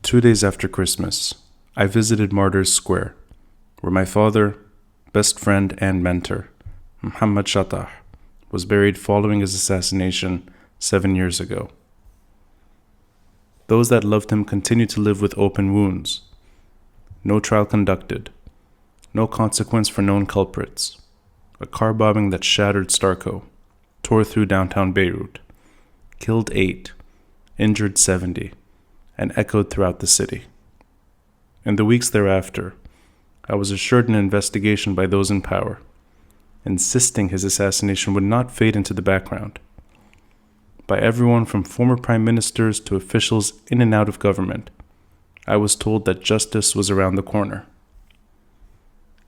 2 days after Christmas, I visited Martyrs Square, where my father, best friend and mentor, Muhammad Shatah, was buried following his assassination 7 years ago. Those that loved him continue to live with open wounds. No trial conducted. No consequence for known culprits. A car bombing that shattered Starco, tore through downtown Beirut, killed 8, injured 70, and echoed throughout the city. In the weeks thereafter, I was assured an investigation by those in power, insisting his assassination would not fade into the background. By everyone from former prime ministers to officials in and out of government, I was told that justice was around the corner.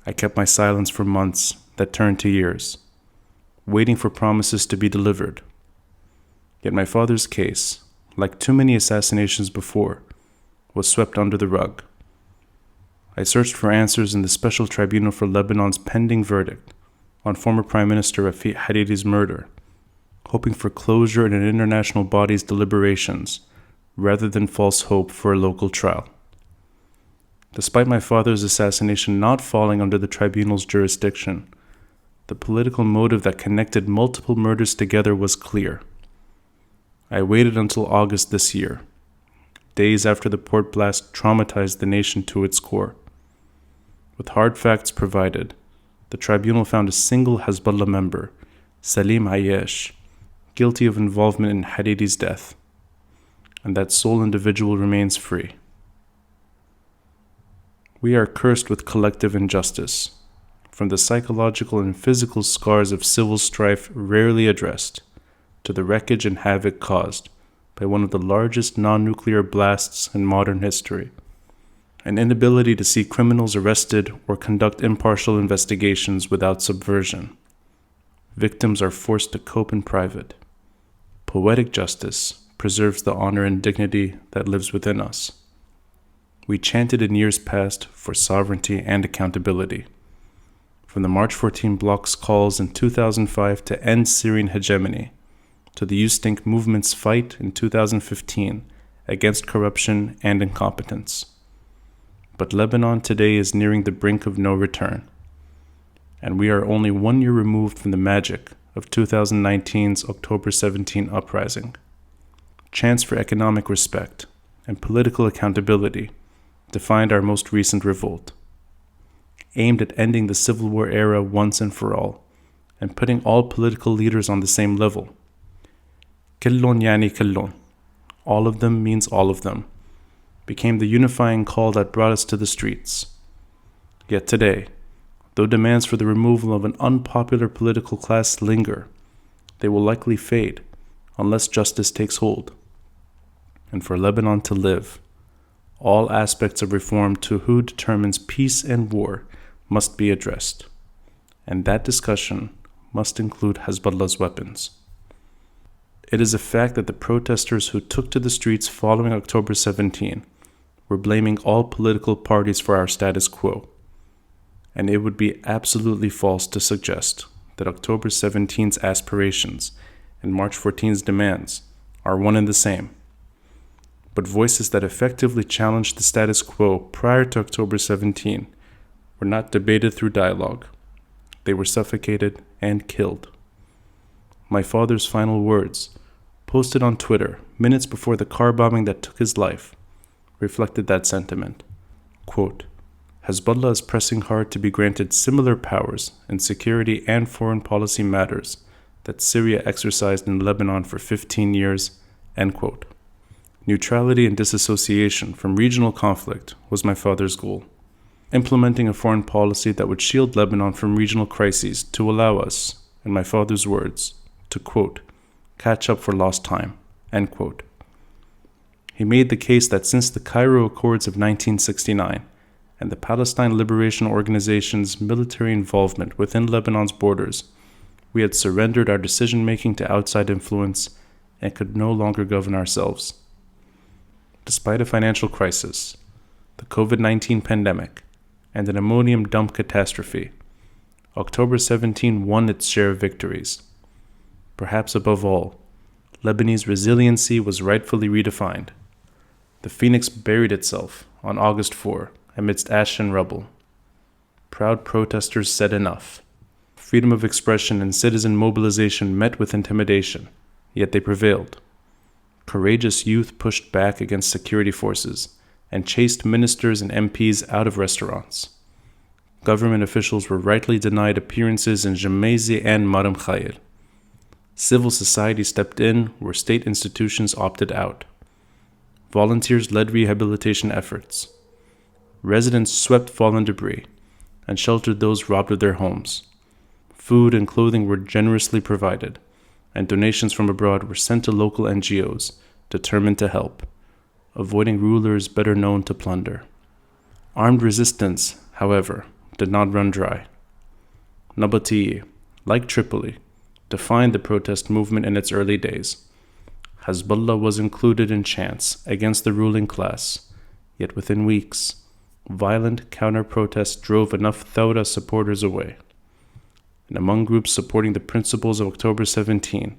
I kept my silence for months that turned to years, waiting for promises to be delivered. Yet my father's case, like too many assassinations before, was swept under the rug. I searched for answers in the Special Tribunal for Lebanon's pending verdict on former Prime Minister Rafiq Hariri's murder, hoping for closure in an international body's deliberations rather than false hope for a local trial. Despite my father's assassination not falling under the tribunal's jurisdiction, the political motive that connected multiple murders together was clear. I waited until August this year, days after the port blast traumatized the nation to its core. With hard facts provided, the tribunal found a single Hezbollah member, Salim Ayyash, guilty of involvement in Hariri's death, and that sole individual remains free. We are cursed with collective injustice, from the psychological and physical scars of civil strife rarely addressed, to the wreckage and havoc caused by one of the largest non-nuclear blasts in modern history. An inability to see criminals arrested or conduct impartial investigations without subversion. Victims are forced to cope in private. Poetic justice preserves the honor and dignity that lives within us. We chanted in years past for sovereignty and accountability. From the March 14 bloc's calls in 2005 to end Syrian hegemony, to the U-Stink movement's fight in 2015 against corruption and incompetence. But Lebanon today is nearing the brink of no return, and we are only 1 year removed from the magic of 2019's October 17 uprising. Chance for economic respect and political accountability defined our most recent revolt, aimed at ending the Civil War era once and for all, and putting all political leaders on the same level. Kullun yani kullun, all of them means all of them, became the unifying call that brought us to the streets. Yet today, though demands for the removal of an unpopular political class linger, they will likely fade unless justice takes hold. And for Lebanon to live, all aspects of reform to who determines peace and war must be addressed, and that discussion must include Hezbollah's weapons. It is a fact that the protesters who took to the streets following October 17 were blaming all political parties for our status quo, and it would be absolutely false to suggest that October 17's aspirations and March 14's demands are one and the same. But voices that effectively challenged the status quo prior to October 17 were not debated through dialogue. They were suffocated and killed. My father's final words, posted on Twitter minutes before the car bombing that took his life, reflected that sentiment. Quote, Hezbollah is pressing hard to be granted similar powers in security and foreign policy matters that Syria exercised in Lebanon for 15 years, end quote. Neutrality and disassociation from regional conflict was my father's goal, implementing a foreign policy that would shield Lebanon from regional crises to allow us, in my father's words, to, quote, catch up for lost time, end quote. He made the case that since the Cairo Accords of 1969 and the Palestine Liberation Organization's military involvement within Lebanon's borders, we had surrendered our decision-making to outside influence and could no longer govern ourselves. Despite a financial crisis, the COVID-19 pandemic, and an ammonium dump catastrophe, October 17 won its share of victories. Perhaps above all, Lebanese resiliency was rightfully redefined. The phoenix buried itself on August 4 amidst ash and rubble. Proud protesters said enough. Freedom of expression and citizen mobilization met with intimidation, yet they prevailed. Courageous youth pushed back against security forces and chased ministers and MPs out of restaurants. Government officials were rightly denied appearances in Gemezi and Maram Khair. Civil society stepped in where state institutions opted out. Volunteers led rehabilitation efforts. Residents swept fallen debris and sheltered those robbed of their homes. Food and clothing were generously provided, and donations from abroad were sent to local NGOs determined to help, avoiding rulers better known to plunder. Armed resistance, however, did not run dry. Nabatea, like Tripoli, defined the protest movement in its early days. Hezbollah was included in chants against the ruling class, yet within weeks, violent counter-protests drove enough Thawra supporters away. And among groups supporting the principles of October 17,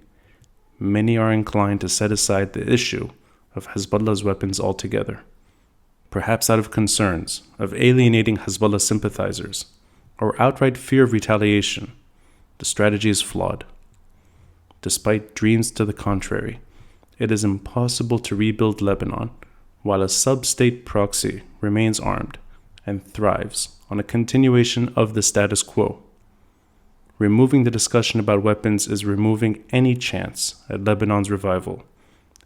many are inclined to set aside the issue of Hezbollah's weapons altogether, perhaps out of concerns of alienating Hezbollah sympathizers or outright fear of retaliation. The strategy is flawed. Despite dreams to the contrary, it is impossible to rebuild Lebanon while a sub-state proxy remains armed and thrives on a continuation of the status quo. Removing the discussion about weapons is removing any chance at Lebanon's revival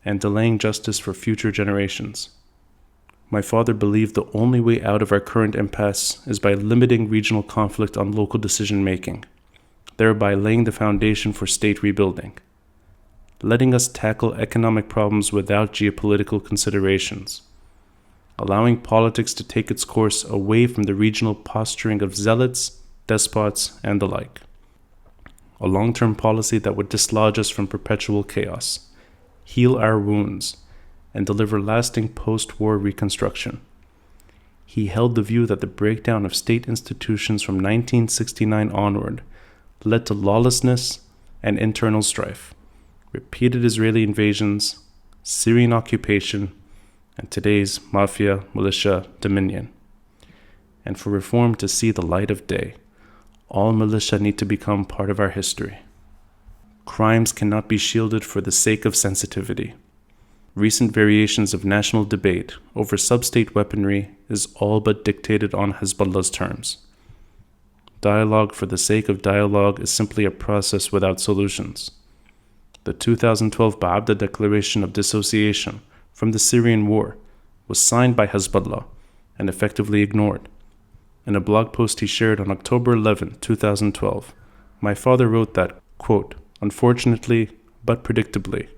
and delaying justice for future generations. My father believed the only way out of our current impasse is by limiting regional conflict on local decision-making, thereby laying the foundation for state rebuilding, letting us tackle economic problems without geopolitical considerations, allowing politics to take its course away from the regional posturing of zealots, despots, and the like. A long-term policy that would dislodge us from perpetual chaos, heal our wounds, and deliver lasting post-war reconstruction. He held the view that the breakdown of state institutions from 1969 onward led to lawlessness and internal strife, repeated Israeli invasions, Syrian occupation, and today's mafia, militia, dominion. And for reform to see the light of day, all militia need to become part of our history. Crimes cannot be shielded for the sake of sensitivity. Recent variations of national debate over sub-state weaponry is all but dictated on Hezbollah's terms. Dialogue for the sake of dialogue is simply a process without solutions. The 2012 Ba'abda Declaration of Dissociation from the Syrian war was signed by Hezbollah and effectively ignored. In a blog post he shared on October 11, 2012, my father wrote that, quote, "Unfortunately, but predictably,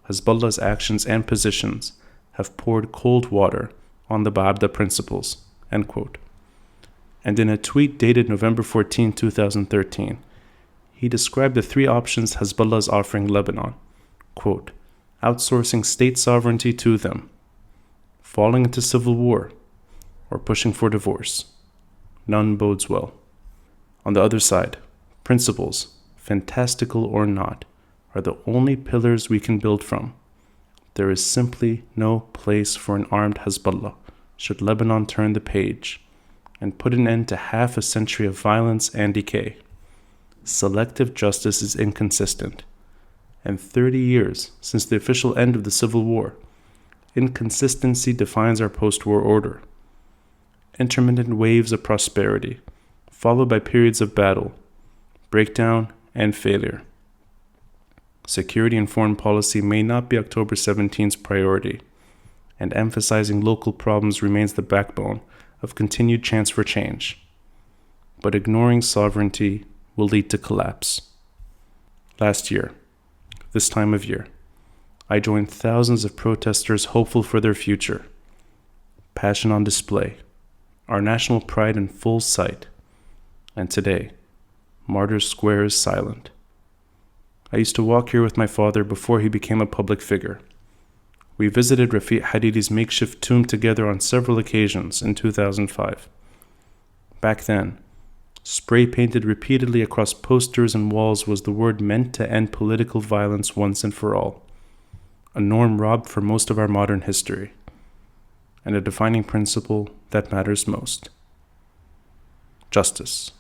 Hezbollah's actions and positions have poured cold water on the Ba'abda principles," end quote. And in a tweet dated November 14, 2013, he described the three options Hezbollah is offering Lebanon, quote, "outsourcing state sovereignty to them, falling into civil war, or pushing for divorce. None bodes well." On the other side, principles, fantastical or not, are the only pillars we can build from. There is simply no place for an armed Hezbollah should Lebanon turn the page and put an end to half a century of violence and decay. Selective justice is inconsistent, and 30 years since the official end of the Civil War, inconsistency defines our post-war order. Intermittent waves of prosperity, followed by periods of battle, breakdown, and failure. Security and foreign policy may not be October 17's priority, and emphasizing local problems remains the backbone of continued chance for change. But ignoring sovereignty will lead to collapse. Last year, this time of year, I joined thousands of protesters hopeful for their future. Passion on display, our national pride in full sight. And today, Martyrs Square is silent. I used to walk here with my father before he became a public figure. We visited Rafiq Hariri's makeshift tomb together on several occasions in 2005. Back then, spray-painted repeatedly across posters and walls was the word meant to end political violence once and for all, a norm robbed from most of our modern history. and a defining principle that matters most: justice.